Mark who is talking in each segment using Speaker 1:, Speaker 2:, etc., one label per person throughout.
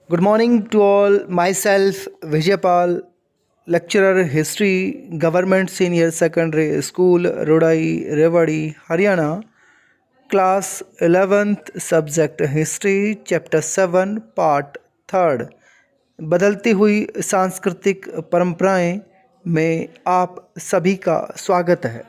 Speaker 1: Good morning to all. Myself, Vijaypal, lecturer History, Government Senior Secondary School, Rodai, Rewari, Haryana. Class 11th, Subject History, Chapter 7, Part 3. बदलती हुई सांस्कृतिक परंपराएं में आप सभी का स्वागत है।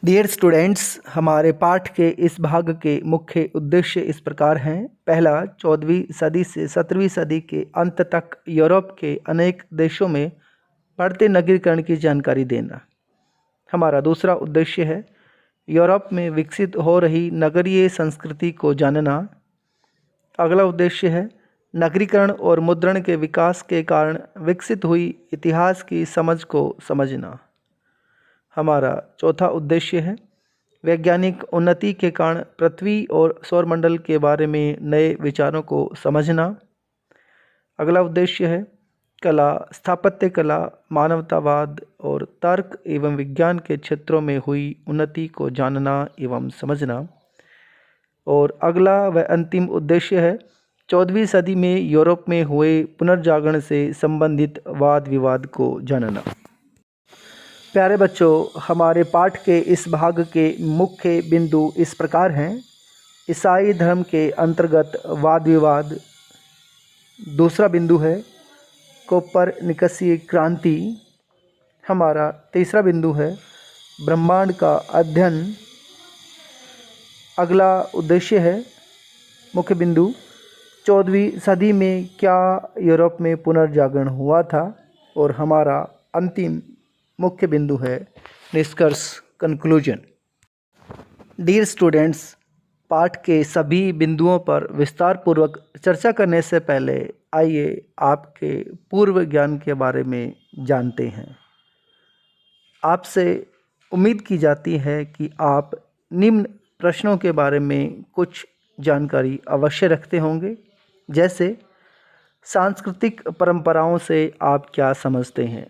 Speaker 1: डियर स्टूडेंट्स, हमारे पाठ के इस भाग के मुख्य उद्देश्य इस प्रकार हैं। पहला, 14वीं सदी से 17वीं सदी के अंत तक यूरोप के अनेक देशों में बढ़ते नगरीकरण की जानकारी देना। हमारा दूसरा उद्देश्य है यूरोप में विकसित हो रही नगरीय संस्कृति को जानना। अगला उद्देश्य है नगरीकरण और मुद्रण के विकास के कारण विकसित हुई इतिहास की समझ को समझना। हमारा चौथा उद्देश्य है वैज्ञानिक उन्नति के कारण पृथ्वी और सौरमंडल के बारे में नए विचारों को समझना। अगला उद्देश्य है कला, स्थापत्य कला, मानवतावाद और तर्क एवं विज्ञान के क्षेत्रों में हुई उन्नति को जानना एवं समझना। और अगला व अंतिम उद्देश्य है 14वीं सदी में यूरोप में हुए पुनर्जागरण से संबंधित वाद विवाद को जानना। प्यारे बच्चों, हमारे पाठ के इस भाग के मुख्य बिंदु इस प्रकार हैं। ईसाई धर्म के अंतर्गत वाद विवाद। दूसरा बिंदु है कोपरनिकसीय क्रांति। हमारा तीसरा बिंदु है ब्रह्मांड का अध्ययन। अगला उद्देश्य है मुख्य बिंदु 14वीं सदी में क्या यूरोप में पुनर्जागरण हुआ था। और हमारा अंतिम मुख्य बिंदु है निष्कर्ष, कंक्लूजन। डियर स्टूडेंट्स, पाठ के सभी बिंदुओं पर विस्तार पूर्वक चर्चा करने से पहले आइए आपके पूर्व ज्ञान के बारे में जानते हैं। आपसे उम्मीद की जाती है कि आप निम्न प्रश्नों के बारे में कुछ जानकारी अवश्य रखते होंगे। जैसे, सांस्कृतिक परंपराओं से आप क्या समझते हैं।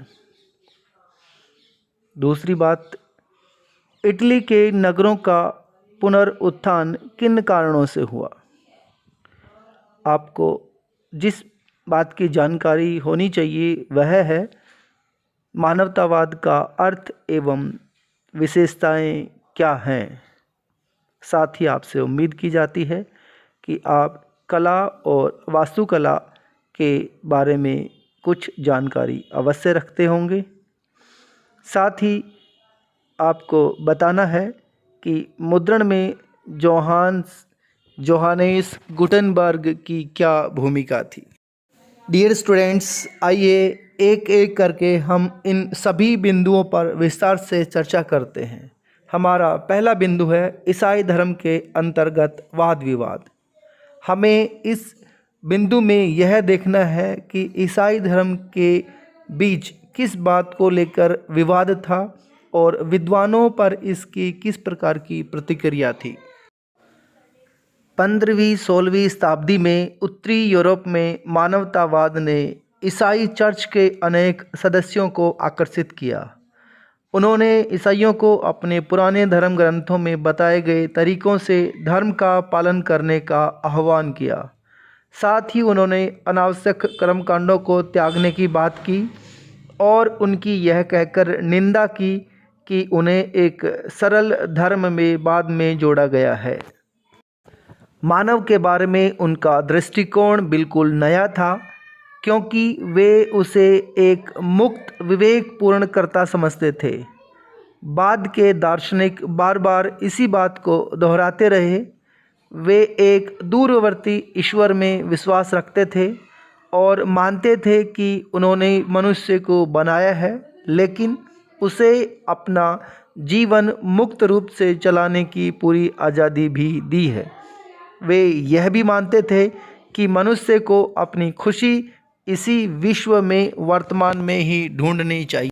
Speaker 1: दूसरी बात, इटली के नगरों का पुनरुत्थान किन कारणों से हुआ। आपको जिस बात की जानकारी होनी चाहिए वह है मानवतावाद का अर्थ एवं विशेषताएं क्या हैं। साथ ही आपसे उम्मीद की जाती है कि आप कला और वास्तुकला के बारे में कुछ जानकारी अवश्य रखते होंगे। साथ ही आपको बताना है कि मुद्रण में जोहानेस गुटेनबर्ग की क्या भूमिका थी। डियर स्टूडेंट्स, आइए एक एक करके हम इन सभी बिंदुओं पर विस्तार से चर्चा करते हैं। हमारा पहला बिंदु है ईसाई धर्म के अंतर्गत वाद विवाद। हमें इस बिंदु में यह देखना है कि ईसाई धर्म के बीच किस बात को लेकर विवाद था और विद्वानों पर इसकी किस प्रकार की प्रतिक्रिया थी। 15वीं-16वीं शताब्दी में उत्तरी यूरोप में मानवतावाद ने ईसाई चर्च के अनेक सदस्यों को आकर्षित किया। उन्होंने ईसाइयों को अपने पुराने धर्म ग्रंथों में बताए गए तरीकों से धर्म का पालन करने का आह्वान किया। साथ ही उन्होंने अनावश्यक कर्मकांडों को त्यागने की बात की और उनकी यह कहकर निंदा की कि उन्हें एक सरल धर्म में बाद में जोड़ा गया है। मानव के बारे में उनका दृष्टिकोण बिल्कुल नया था, क्योंकि वे उसे एक मुक्त विवेकपूर्ण कर्ता समझते थे। बाद के दार्शनिक बार बार इसी बात को दोहराते रहे। वे एक दूरवर्ती ईश्वर में विश्वास रखते थे और मानते थे कि उन्होंने मनुष्य को बनाया है, लेकिन उसे अपना जीवन मुक्त रूप से चलाने की पूरी आज़ादी भी दी है। वे यह भी मानते थे कि मनुष्य को अपनी खुशी इसी विश्व में वर्तमान में ही ढूंढनी चाहिए।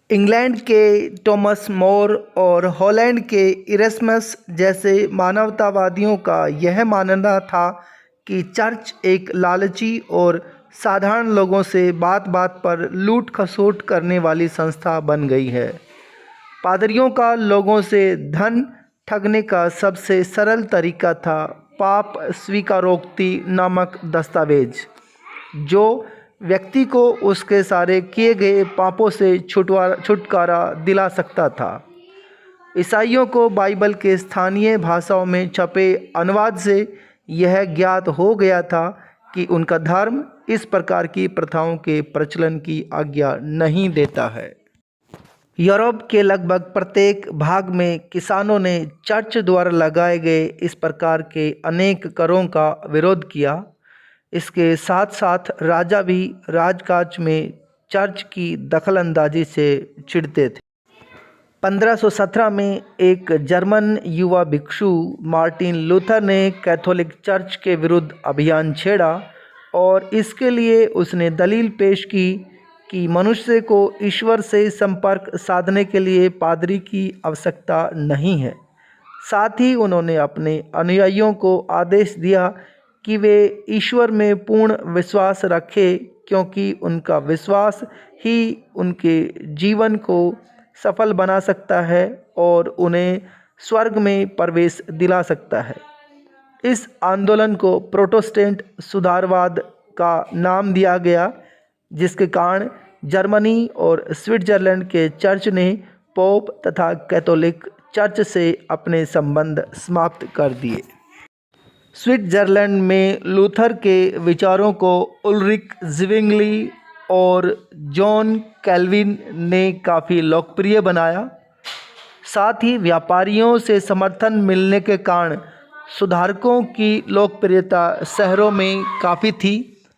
Speaker 1: इंग्लैंड के टॉमस मोर और हॉलैंड के इरेस्मस जैसे मानवतावादियों का यह मानना था कि चर्च एक लालची और साधारण लोगों से बात बात पर लूट खसोट करने वाली संस्था बन गई है। पादरियों का लोगों से धन ठगने का सबसे सरल तरीका था पाप स्वीकारोक्ति नामक दस्तावेज, जो व्यक्ति को उसके सारे किए गए पापों से छुटकारा दिला सकता था। ईसाइयों को बाइबल के स्थानीय भाषाओं में छपे अनुवाद से यह ज्ञात हो गया था कि उनका धर्म इस प्रकार की प्रथाओं के प्रचलन की आज्ञा नहीं देता है। यूरोप के लगभग प्रत्येक भाग में किसानों ने चर्च द्वारा लगाए गए इस प्रकार के अनेक करों का विरोध किया। इसके साथ साथ राजा भी राजकाज में चर्च की दखलंदाजी से चिढ़ते थे। 1517 में एक जर्मन युवा भिक्षु मार्टिन लूथर ने कैथोलिक चर्च के विरुद्ध अभियान छेड़ा और इसके लिए उसने दलील पेश की कि मनुष्य को ईश्वर से संपर्क साधने के लिए पादरी की आवश्यकता नहीं है। साथ ही उन्होंने अपने अनुयायियों को आदेश दिया कि वे ईश्वर में पूर्ण विश्वास रखें, क्योंकि उनका विश्वास ही उनके जीवन को सफल बना सकता है और उन्हें स्वर्ग में प्रवेश दिला सकता है। इस आंदोलन को प्रोटेस्टेंट सुधारवाद का नाम दिया गया, जिसके कारण जर्मनी और स्विट्जरलैंड के चर्च ने पोप तथा कैथोलिक चर्च से अपने संबंध समाप्त कर दिए। स्विट्जरलैंड में लूथर के विचारों को उल्रिक ज़्विंगली और जॉन कैल्विन ने काफ़ी लोकप्रिय बनाया। साथ ही व्यापारियों से समर्थन मिलने के कारण सुधारकों की लोकप्रियता शहरों में काफ़ी थी।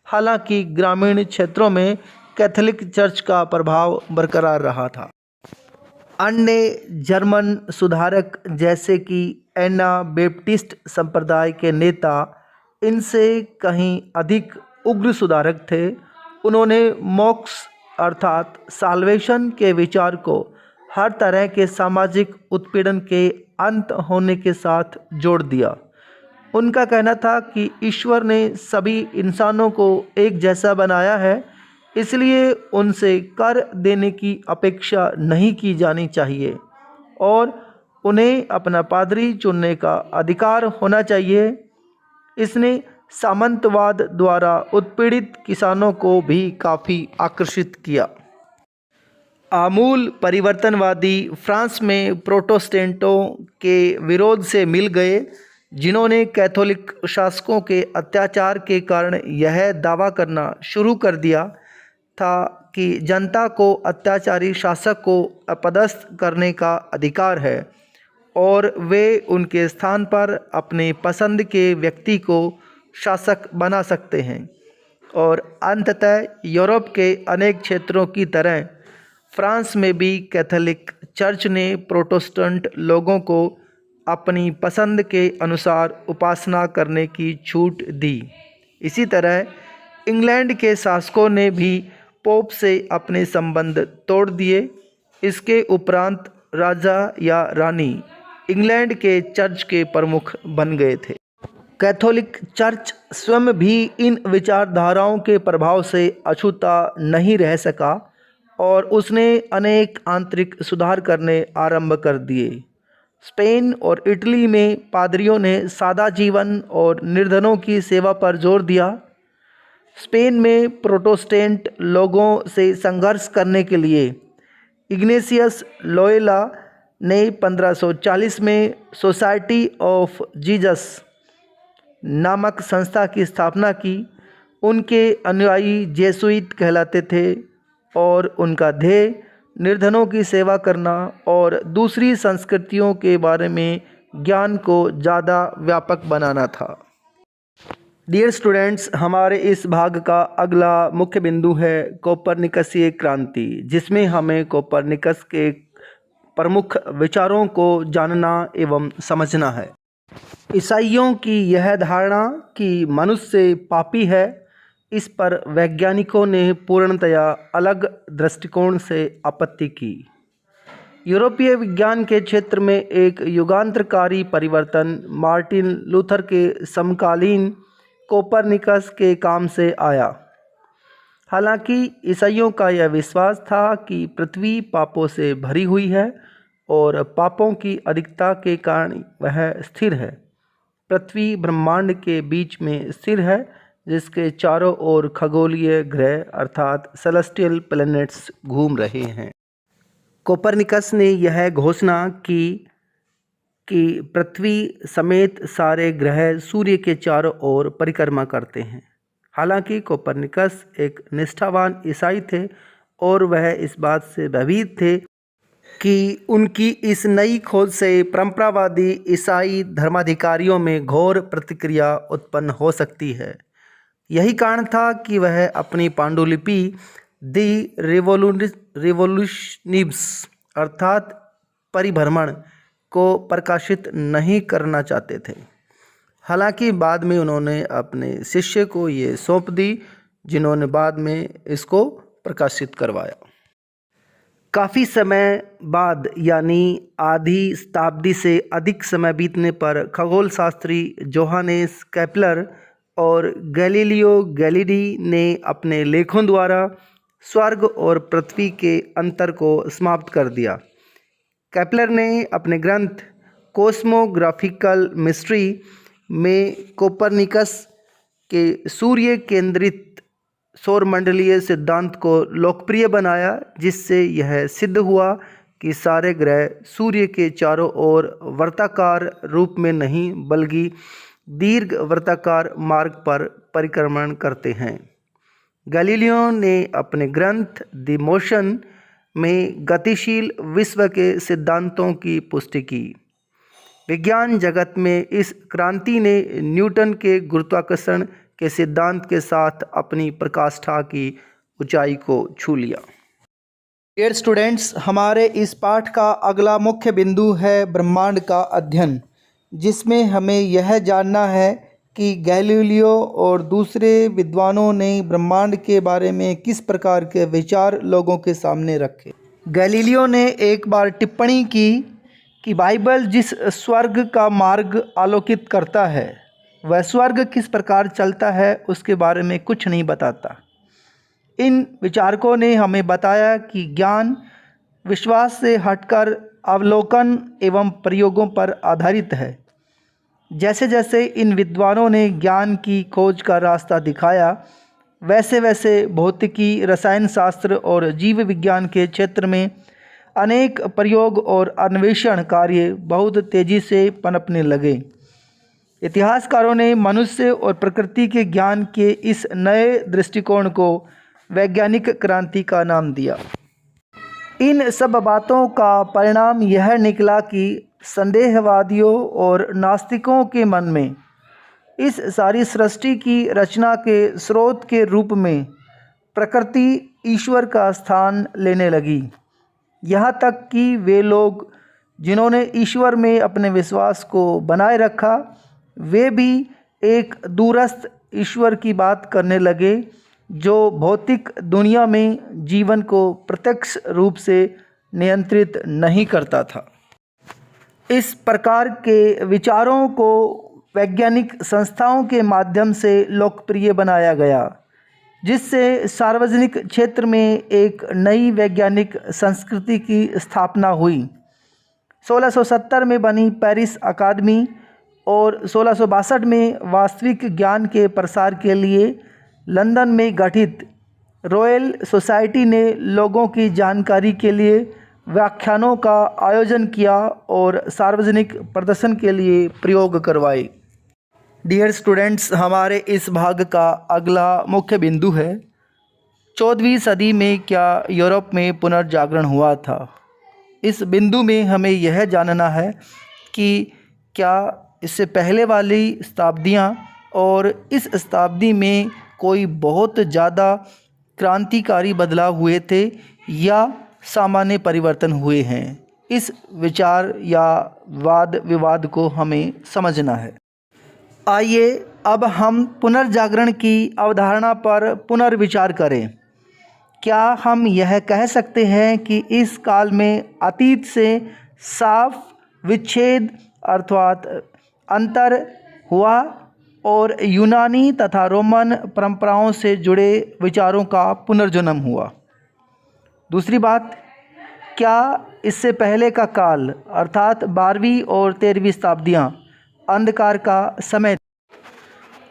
Speaker 1: हालांकि ग्रामीण क्षेत्रों में कैथोलिक चर्च का प्रभाव बरकरार रहा था। अन्य जर्मन सुधारक जैसे कि एना बैप्टिस्ट संप्रदाय के नेता इनसे कहीं अधिक उग्र सुधारक थे। उन्होंने मोक्ष अर्थात साल्वेशन के विचार को हर तरह के सामाजिक उत्पीड़न के अंत होने के साथ जोड़ दिया। उनका कहना था कि ईश्वर ने सभी इंसानों को एक जैसा बनाया है, इसलिए उनसे कर देने की अपेक्षा नहीं की जानी चाहिए और उन्हें अपना पादरी चुनने का अधिकार होना चाहिए। इसने सामंतवाद द्वारा उत्पीड़ित किसानों को भी काफ़ी आकर्षित किया। आमूल परिवर्तनवादी फ्रांस में प्रोटेस्टेंटों के विरोध से मिल गए, जिन्होंने कैथोलिक शासकों के अत्याचार के कारण यह दावा करना शुरू कर दिया था कि जनता को अत्याचारी शासक को अपदस्थ करने का अधिकार है और वे उनके स्थान पर अपने पसंद के व्यक्ति को शासक बना सकते हैं। और अंततः यूरोप के अनेक क्षेत्रों की तरह फ्रांस में भी कैथोलिक चर्च ने प्रोटेस्टेंट लोगों को अपनी पसंद के अनुसार उपासना करने की छूट दी। इसी तरह इंग्लैंड के शासकों ने भी पोप से अपने संबंध तोड़ दिए। इसके उपरांत राजा या रानी इंग्लैंड के चर्च के प्रमुख बन गए थे। कैथोलिक चर्च स्वयं भी इन विचारधाराओं के प्रभाव से अछूता नहीं रह सका और उसने अनेक आंतरिक सुधार करने आरंभ कर दिए। स्पेन और इटली में पादरियों ने सादा जीवन और निर्धनों की सेवा पर जोर दिया। स्पेन में प्रोटेस्टेंट लोगों से संघर्ष करने के लिए इग्नेशियस लोयोला ने 1540 में सोसाइटी ऑफ जीसस नामक संस्था की स्थापना की। उनके अनुयायी जेसुइट कहलाते थे और उनका ध्येय निर्धनों की सेवा करना और दूसरी संस्कृतियों के बारे में ज्ञान को ज़्यादा व्यापक बनाना था। डियर स्टूडेंट्स, हमारे इस भाग का अगला मुख्य बिंदु है कोपरनिकसीय क्रांति, जिसमें हमें कोपरनिकस के प्रमुख विचारों को जानना एवं समझना है। ईसाइयों की यह धारणा कि मनुष्य पापी है, इस पर वैज्ञानिकों ने पूर्णतया अलग दृष्टिकोण से आपत्ति की। यूरोपीय विज्ञान के क्षेत्र में एक युगांतरकारी परिवर्तन मार्टिन लूथर के समकालीन कोपरनिकस के काम से आया। हालांकि ईसाइयों का यह विश्वास था कि पृथ्वी पापों से भरी हुई है और पापों की अधिकता के कारण वह स्थिर है। पृथ्वी ब्रह्मांड के बीच में स्थिर है, जिसके चारों ओर खगोलीय ग्रह अर्थात सेलेस्टियल प्लैनेट्स घूम रहे हैं। कोपरनिकस ने यह घोषणा की कि पृथ्वी समेत सारे ग्रह सूर्य के चारों ओर परिक्रमा करते हैं। हालांकि कोपरनिकस एक निष्ठावान ईसाई थे और वह इस बात से भयभीत थे कि उनकी इस नई खोज से परंपरावादी ईसाई धर्माधिकारियों में घोर प्रतिक्रिया उत्पन्न हो सकती है। यही कारण था कि वह अपनी पांडुलिपि दी रिवोल्यूशनिब्स अर्थात परिभ्रमण को प्रकाशित नहीं करना चाहते थे। हालांकि बाद में उन्होंने अपने शिष्य को ये सौंप दी, जिन्होंने बाद में इसको प्रकाशित करवाया। काफ़ी समय बाद यानी आधी शताब्दी से अधिक समय बीतने पर खगोल शास्त्री जोहानेस केपलर और गैलीलियो गैलीली ने अपने लेखों द्वारा स्वर्ग और पृथ्वी के अंतर को समाप्त कर दिया। केपलर ने अपने ग्रंथ कॉस्मोग्राफिकल मिस्ट्री में कोपरनिकस के सूर्य केंद्रित सौरमंडलीय सिद्धांत को लोकप्रिय बनाया, जिससे यह सिद्ध हुआ कि सारे ग्रह सूर्य के चारों ओर वर्ताकार रूप में नहीं बल्कि दीर्घ वर्ताकार मार्ग पर परिक्रमण करते हैं। गैलीलियो ने अपने ग्रंथ द मोशन में गतिशील विश्व के सिद्धांतों की पुष्टि की। विज्ञान जगत में इस क्रांति ने न्यूटन के गुरुत्वाकर्षण के सिद्धांत के साथ अपनी प्रकाष्ठा की ऊंचाई को छू लिया। डियर स्टूडेंट्स, हमारे इस पाठ का अगला मुख्य बिंदु है ब्रह्मांड का अध्ययन, जिसमें हमें यह जानना है कि गैलीलियो और दूसरे विद्वानों ने ब्रह्मांड के बारे में किस प्रकार के विचार लोगों के सामने रखे। गैलीलियो ने एक बार टिप्पणी की कि बाइबल जिस स्वर्ग का मार्ग आलोकित करता है वह स्वर्ग किस प्रकार चलता है उसके बारे में कुछ नहीं बताता। इन विचारकों ने हमें बताया कि ज्ञान विश्वास से हटकर अवलोकन एवं प्रयोगों पर आधारित है। जैसे जैसे इन विद्वानों ने ज्ञान की खोज का रास्ता दिखाया, वैसे वैसे भौतिकी, रसायन शास्त्र और जीव विज्ञान के क्षेत्र में अनेक प्रयोग और अन्वेषण कार्य बहुत तेज़ी से पनपने लगे। इतिहासकारों ने मनुष्य और प्रकृति के ज्ञान के इस नए दृष्टिकोण को वैज्ञानिक क्रांति का नाम दिया। इन सब बातों का परिणाम यह निकला कि संदेहवादियों और नास्तिकों के मन में इस सारी सृष्टि की रचना के स्रोत के रूप में प्रकृति ईश्वर का स्थान लेने लगी। यहाँ तक कि वे लोग जिन्होंने ईश्वर में अपने विश्वास को बनाए रखा, वे भी एक दूरस्थ ईश्वर की बात करने लगे जो भौतिक दुनिया में जीवन को प्रत्यक्ष रूप से नियंत्रित नहीं करता था। इस प्रकार के विचारों को वैज्ञानिक संस्थाओं के माध्यम से लोकप्रिय बनाया गया, जिससे सार्वजनिक क्षेत्र में एक नई वैज्ञानिक संस्कृति की स्थापना हुई। 1670 में बनी पेरिस अकादमी और 1662 में वास्तविक ज्ञान के प्रसार के लिए लंदन में गठित रॉयल सोसाइटी ने लोगों की जानकारी के लिए व्याख्यानों का आयोजन किया और सार्वजनिक प्रदर्शन के लिए प्रयोग करवाए। डियर स्टूडेंट्स, हमारे इस भाग का अगला मुख्य बिंदु है 14वीं सदी में क्या यूरोप में पुनर्जागरण हुआ था। इस बिंदु में हमें यह जानना है कि क्या इससे पहले वाली शताब्दियाँ और इस शताब्दी में कोई बहुत ज़्यादा क्रांतिकारी बदलाव हुए थे या सामान्य परिवर्तन हुए हैं। इस विचार या वाद विवाद को हमें समझना है। आइए अब हम पुनर्जागरण की अवधारणा पर पुनर्विचार करें। क्या हम यह कह सकते हैं कि इस काल में अतीत से साफ विच्छेद अर्थात अंतर हुआ और यूनानी तथा रोमन परंपराओं से जुड़े विचारों का पुनर्जन्म हुआ? दूसरी बात, क्या इससे पहले का काल अर्थात 12वीं और 13वीं शताब्दियाँ अंधकार का समय।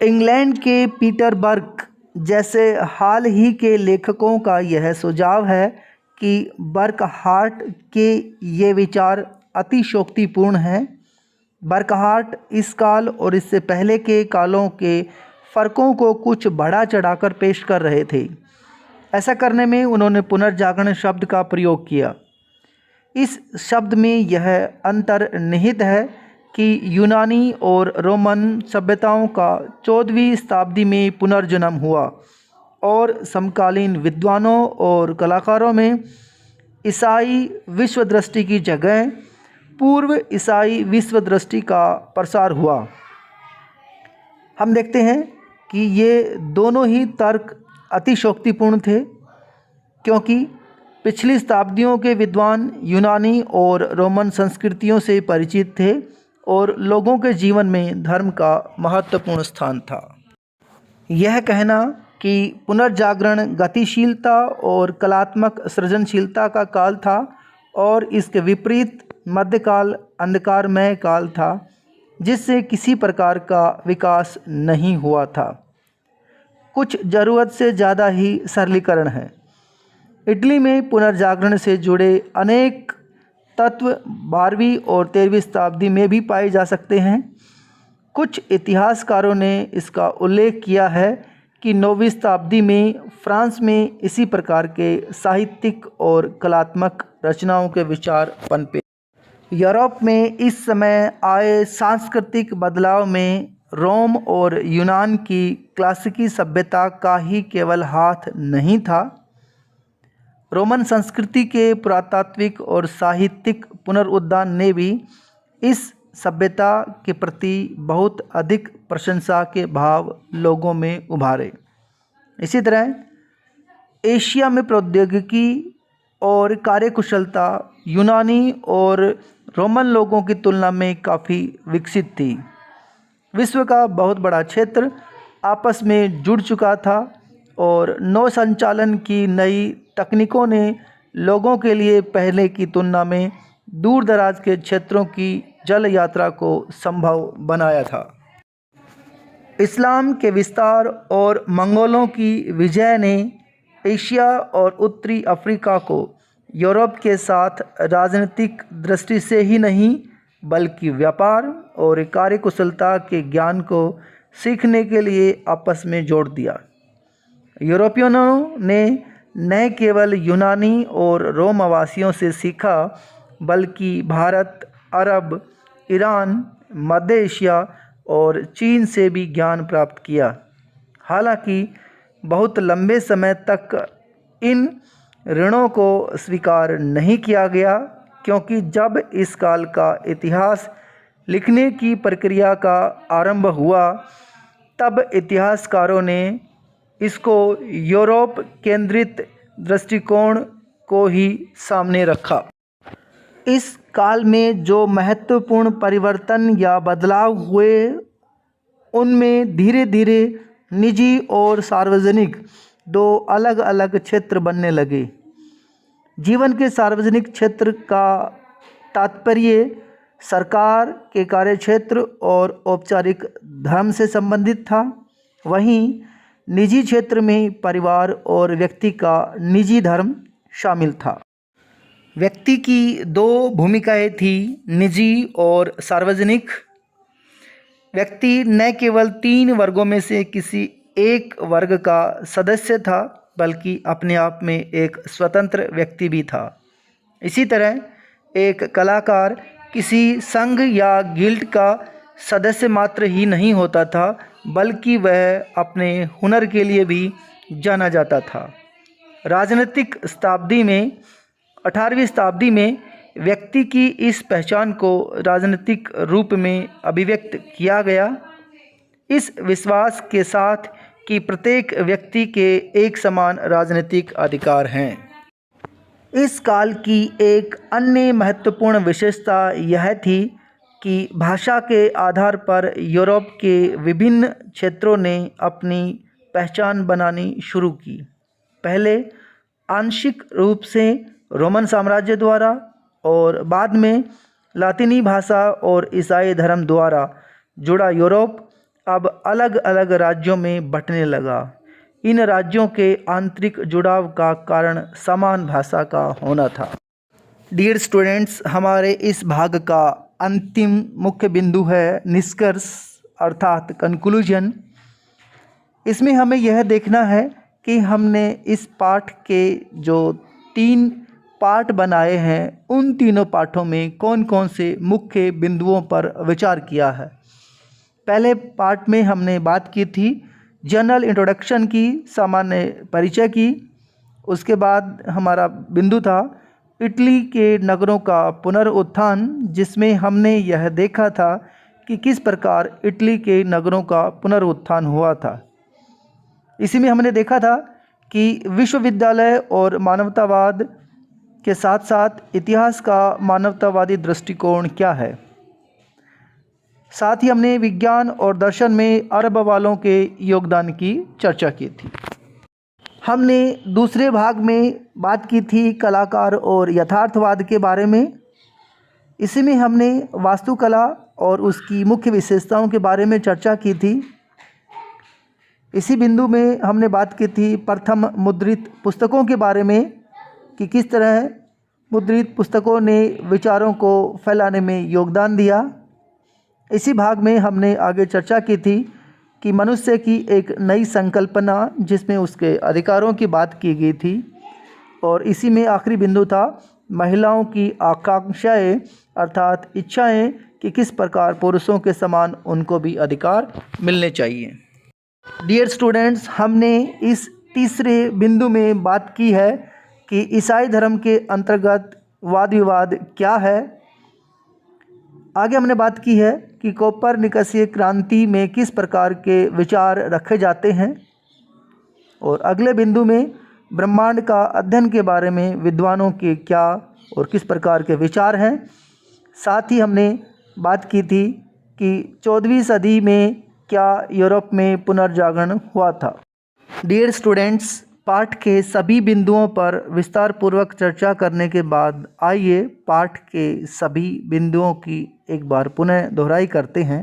Speaker 1: इंग्लैंड के पीटरबर्ग जैसे हाल ही के लेखकों का यह सुझाव है कि बर्कहार्ट के ये विचार अतिशयोक्तिपूर्ण हैं। बर्कहार्ट इस काल और इससे पहले के कालों के फ़र्कों को कुछ बढ़ा चढ़ाकर पेश कर रहे थे। ऐसा करने में उन्होंने पुनर्जागरण शब्द का प्रयोग किया। इस शब्द में यह अंतर निहित है कि यूनानी और रोमन सभ्यताओं का 14वीं शताब्दी में पुनर्जन्म हुआ और समकालीन विद्वानों और कलाकारों में ईसाई विश्वदृष्टि की जगह पूर्व ईसाई विश्वदृष्टि का प्रसार हुआ। हम देखते हैं कि ये दोनों ही तर्क अतिशयोक्तिपूर्ण थे, क्योंकि पिछली शताब्दियों के विद्वान यूनानी और रोमन संस्कृतियों से परिचित थे और लोगों के जीवन में धर्म का महत्वपूर्ण स्थान था। यह कहना कि पुनर्जागरण गतिशीलता और कलात्मक सृजनशीलता का काल था और इसके विपरीत मध्यकाल अंधकारमय काल था जिससे किसी प्रकार का विकास नहीं हुआ था, कुछ ज़रूरत से ज़्यादा ही सरलीकरण है। इटली में पुनर्जागरण से जुड़े अनेक तत्व 12वीं और 13वीं शताब्दी में भी पाए जा सकते हैं। कुछ इतिहासकारों ने इसका उल्लेख किया है कि 9वीं शताब्दी में फ्रांस में इसी प्रकार के साहित्यिक और कलात्मक रचनाओं के विचार पनपे। यूरोप में इस समय आए सांस्कृतिक बदलाव में रोम और यूनान की क्लासिकी सभ्यता का ही केवल हाथ नहीं था। रोमन संस्कृति के पुरातात्विक और साहित्यिक पुनरुत्थान ने भी इस सभ्यता के प्रति बहुत अधिक प्रशंसा के भाव लोगों में उभारे। इसी तरह एशिया में प्रौद्योगिकी और कार्यकुशलता यूनानी और रोमन लोगों की तुलना में काफ़ी विकसित थी। विश्व का बहुत बड़ा क्षेत्र आपस में जुड़ चुका था और नौ संचालन की नई तकनीकों ने लोगों के लिए पहले की तुलना में दूर दराज के क्षेत्रों की जल यात्रा को संभव बनाया था। इस्लाम के विस्तार और मंगोलों की विजय ने एशिया और उत्तरी अफ्रीका को यूरोप के साथ राजनीतिक दृष्टि से ही नहीं बल्कि व्यापार और कार्यकुशलता के ज्ञान को सीखने के लिए आपस में जोड़ दिया। यूरोपियनों ने न केवल यूनानी और रोमवासियों से सीखा बल्कि भारत, अरब, ईरान, मध्य एशिया और चीन से भी ज्ञान प्राप्त किया। हालांकि बहुत लंबे समय तक इन ऋणों को स्वीकार नहीं किया गया, क्योंकि जब इस काल का इतिहास लिखने की प्रक्रिया का आरंभ हुआ तब इतिहासकारों ने इसको यूरोप केंद्रित दृष्टिकोण को ही सामने रखा। इस काल में जो महत्वपूर्ण परिवर्तन या बदलाव हुए उनमें धीरे धीरे निजी और सार्वजनिक दो अलग अलग क्षेत्र बनने लगे। जीवन के सार्वजनिक क्षेत्र का तात्पर्य सरकार के कार्यक्षेत्र और औपचारिक धर्म से संबंधित था। वहीं निजी क्षेत्र में परिवार और व्यक्ति का निजी धर्म शामिल था। व्यक्ति की दो भूमिकाएं थी, निजी और सार्वजनिक। व्यक्ति न केवल 3 वर्गों में से किसी एक वर्ग का सदस्य था बल्कि अपने आप में एक स्वतंत्र व्यक्ति भी था। इसी तरह एक कलाकार किसी संघ या गिल्ड का सदस्य मात्र ही नहीं होता था बल्कि वह अपने हुनर के लिए भी जाना जाता था। राजनीतिक शताब्दी में 18वीं शताब्दी में व्यक्ति की इस पहचान को राजनीतिक रूप में अभिव्यक्त किया गया, इस विश्वास के साथ कि प्रत्येक व्यक्ति के एक समान राजनीतिक अधिकार हैं। इस काल की एक अन्य महत्वपूर्ण विशेषता यह थी कि भाषा के आधार पर यूरोप के विभिन्न क्षेत्रों ने अपनी पहचान बनानी शुरू की। पहले आंशिक रूप से रोमन साम्राज्य द्वारा और बाद में लातिनी भाषा और ईसाई धर्म द्वारा जुड़ा यूरोप अब अलग अलग राज्यों में बंटने लगा। इन राज्यों के आंतरिक जुड़ाव का कारण समान भाषा का होना था। डियर स्टूडेंट्स, हमारे इस भाग का अंतिम मुख्य बिंदु है निष्कर्ष अर्थात कंक्लूजन। इसमें हमें यह देखना है कि हमने इस पाठ के जो 3 पार्ट बनाए हैं उन तीनों पाठों में कौन कौन से मुख्य बिंदुओं पर विचार किया है। पहले पार्ट में हमने बात की थी जनरल इंट्रोडक्शन की, सामान्य परिचय की। उसके बाद हमारा बिंदु था इटली के नगरों का पुनरुत्थान, जिसमें हमने यह देखा था कि किस प्रकार इटली के नगरों का पुनरुत्थान हुआ था। इसी में हमने देखा था कि विश्वविद्यालय और मानवतावाद के साथ साथ इतिहास का मानवतावादी दृष्टिकोण क्या है। साथ ही हमने विज्ञान और दर्शन में अरब वालों के योगदान की चर्चा की थी। हमने दूसरे भाग में बात की थी कलाकार और यथार्थवाद के बारे में। इसी में हमने वास्तुकला और उसकी मुख्य विशेषताओं के बारे में चर्चा की थी। इसी बिंदु में हमने बात की थी प्रथम मुद्रित पुस्तकों के बारे में कि किस तरह मुद्रित पुस्तकों ने विचारों को फैलाने में योगदान दिया। इसी भाग में हमने आगे चर्चा की थी कि मनुष्य की एक नई संकल्पना जिसमें उसके अधिकारों की बात की गई थी। और इसी में आखिरी बिंदु था महिलाओं की आकांक्षाएं अर्थात इच्छाएं कि किस प्रकार पुरुषों के समान उनको भी अधिकार मिलने चाहिए। डियर स्टूडेंट्स, हमने इस तीसरे बिंदु में बात की है कि ईसाई धर्म के अंतर्गत वाद विवाद क्या है। आगे हमने बात की है कि कोपरनिकसीय क्रांति में किस प्रकार के विचार रखे जाते हैं। और अगले बिंदु में ब्रह्मांड का अध्ययन के बारे में विद्वानों के क्या और किस प्रकार के विचार हैं। साथ ही हमने बात की थी कि 14वीं सदी में क्या यूरोप में पुनर्जागरण हुआ था। डियर स्टूडेंट्स, पाठ के सभी बिंदुओं पर विस्तार पूर्वक चर्चा करने के बाद आइए पाठ के सभी बिंदुओं की एक बार पुनः दोहराई करते हैं।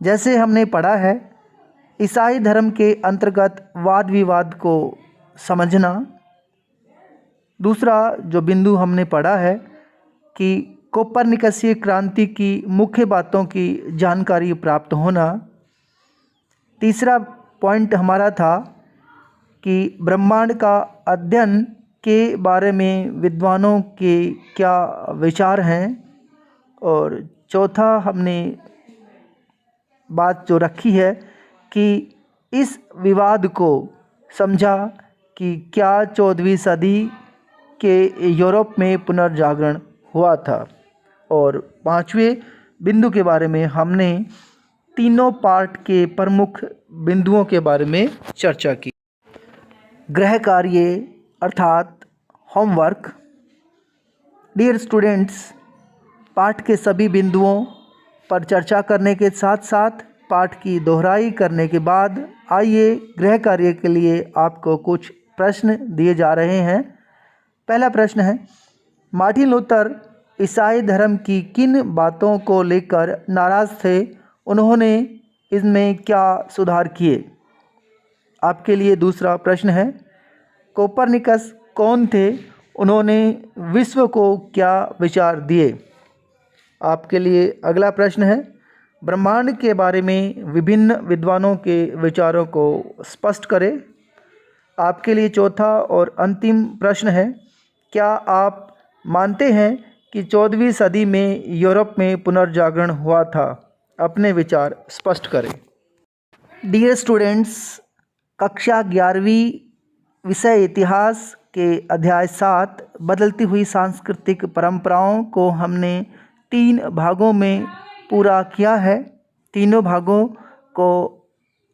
Speaker 1: जैसे हमने पढ़ा है ईसाई धर्म के अंतर्गत वाद विवाद को समझना। दूसरा जो बिंदु हमने पढ़ा है कि कोपरनिकसीय क्रांति की मुख्य बातों की जानकारी प्राप्त होना। तीसरा पॉइंट हमारा था कि ब्रह्मांड का अध्ययन के बारे में विद्वानों के क्या विचार हैं। और चौथा हमने बात जो रखी है कि इस विवाद को समझा कि क्या 14वीं सदी के यूरोप में पुनर्जागरण हुआ था। और 5वें बिंदु के बारे में हमने तीनों पार्ट के प्रमुख बिंदुओं के बारे में चर्चा की। गृह कार्य अर्थात होमवर्क। डियर स्टूडेंट्स, पाठ के सभी बिंदुओं पर चर्चा करने के साथ साथ पाठ की दोहराई करने के बाद आइए गृह कार्य के लिए आपको कुछ प्रश्न दिए जा रहे हैं। पहला प्रश्न है, मार्टिन लूथर ईसाई धर्म की किन बातों को लेकर नाराज़ थे, उन्होंने इसमें क्या सुधार किए। आपके लिए दूसरा प्रश्न है, कोपरनिकस कौन थे, उन्होंने विश्व को क्या विचार दिए। आपके लिए अगला प्रश्न है, ब्रह्मांड के बारे में विभिन्न विद्वानों के विचारों को स्पष्ट करें। आपके लिए चौथा और अंतिम प्रश्न है, क्या आप मानते हैं कि 14वीं सदी में यूरोप में पुनर्जागरण हुआ था। अपने विचार स्पष्ट करें। डियर स्टूडेंट्स, कक्षा 11वीं विषय इतिहास के अध्याय 7 बदलती हुई सांस्कृतिक परंपराओं को हमने 3 भागों में पूरा किया है। तीनों भागों को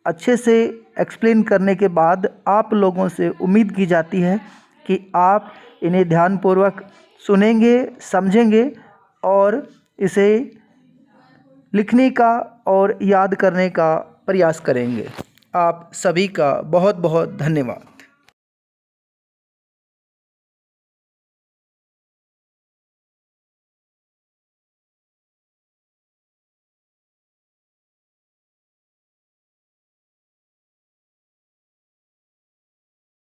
Speaker 1: अच्छे से एक्सप्लेन करने के बाद आप लोगों से उम्मीद की जाती है कि आप इन्हें ध्यानपूर्वक सुनेंगे, समझेंगे और इसे लिखने का और याद करने का प्रयास करेंगे। आप सभी का बहुत बहुत धन्यवाद।